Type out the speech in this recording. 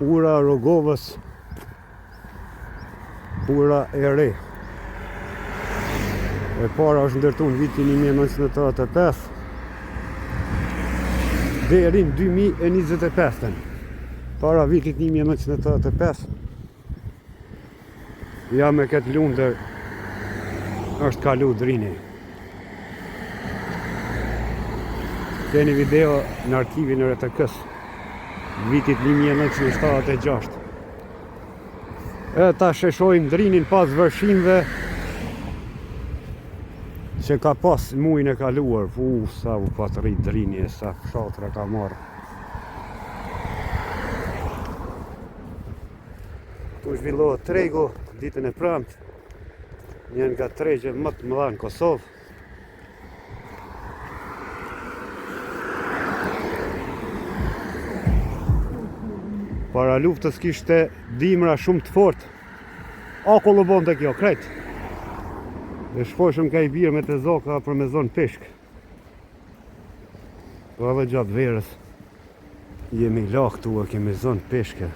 ura Rogovës, ura e re. E para është ndërtuar në vitin 1985 deri në 2025. Para vitit 1985 ja me këtë lundër është kalu Drini. Keni video në arkivin e RTK-s vitit 1976. E ta sheshojmë Drinin pas vërshimve që ka pas mujnë e kaluar. Sa u patëri Drini e sa fshatra ka marrë. Tu zhvillohet tregu ditën e premte, një nga tregjet më të mëdha në Kosovë. Para luftës kishte dimra shumë të fortë. Akull u bonte kjo krejt. Dhe shposhëm ka i birë me të zoka për me zonë peshk. Po edhe gjatë verës jemi lakë tua kemi zonë peshke.